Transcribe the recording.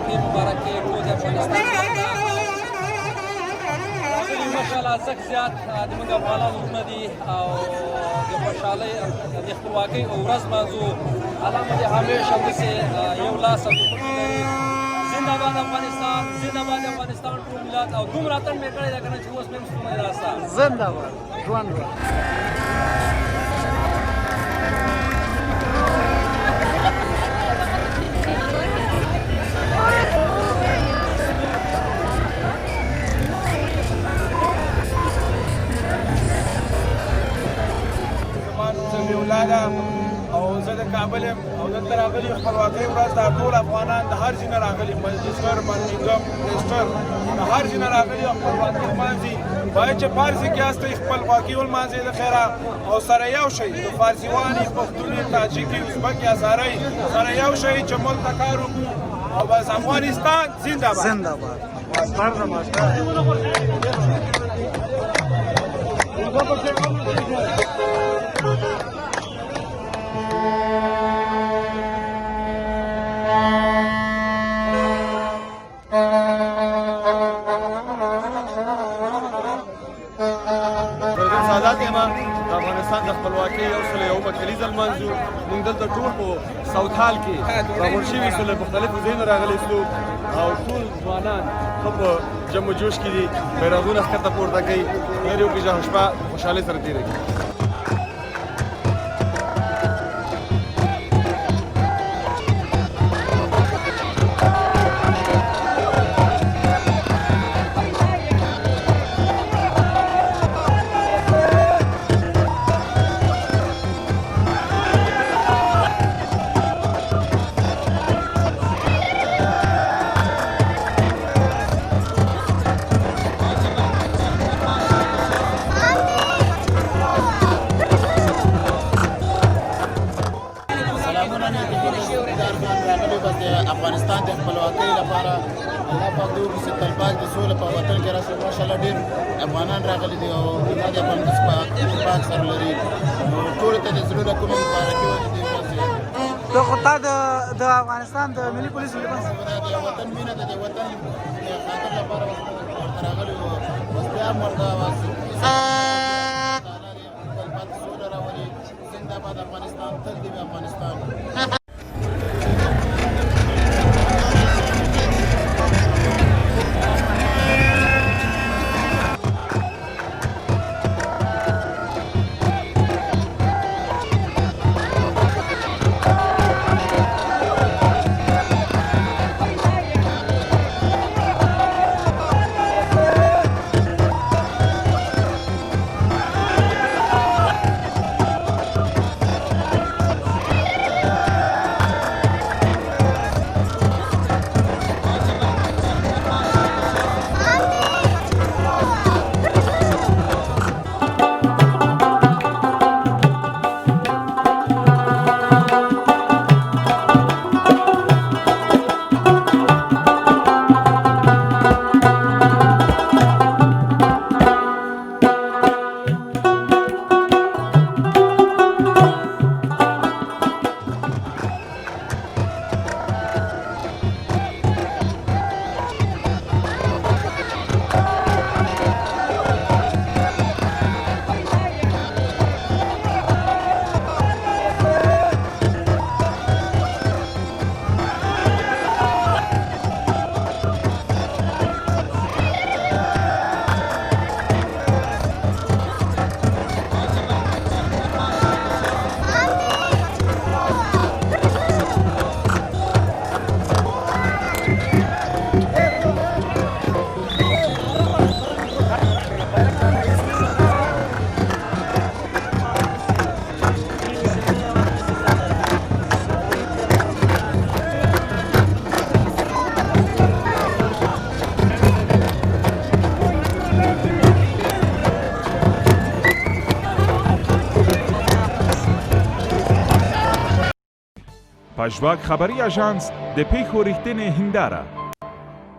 خپلواکۍ مبارکي ټول د افغانستان ماشاءالله زښت زیات زموږ افغانان وروڼه دي او د خوشحالۍ د خپلواکۍ ورځ لمانځو. الله مو دې همیشه همداسې یو لاس او یو مخ لري. زنده باد افغانستان، زنده باد افغانستان ټول ملت. او دومره اتڼ مې کړی دی که نه چې اوس مې هم ستونی راسته. زنده باد ژوند باد. او زه د کابل یم او دلته راغلي خپلواکۍ ورځ دا ټول افغانان د هر ځای نه راغلي، مجلسګر، برمنګم، لیسټر، د هر ځای نه راغلي او خپلواکۍ لمانځي. باید چې فارسي کې هستئ خپلواکي ولمانځئ د خیره او سره یو شئ. د فارسیوانې، پښتونې، تاجکي، ازبکي، هزارۍ سره یو شئ چې ملک ته کار وکړو. او بس افغانستان زنده باد. زنده باد. د افغانستان د خپلواکۍ یو سل یومه کلیزه لمانځو. موږ دلته ټول په ساوت هال کې راغونډ شوي سو، له مختلفو ځایونو راغلي سو او ټول ځوانان ښه په جم و جوش کې دي، بیرغونه ښکته پورته کوي. هر یو کې شپه خوشحالۍ سره تېره کړي. افغانستان د خپلواکۍ لپاره الله پاک دې وکړي چې تلپاتې د سولې په وطن کې راشي. ماشاءالله ډېر افغانان راغلي دي او الله دې افغانستان پاک سره لري. ټولو ته د زړه نه کومې مبارکي وایم دې ورځې. ته خو تا د افغانستان د ملي پولیسو لباس د وطن مینه ده، د وطن خاطر لپاره ورته راغلي وو. اوس بیا هم ورته تلپاتې سوله راولي. زنده باد افغانستان، تل دې وي افغانستان. پژواک خبری اژانس د پیښو ریښتینې هنداره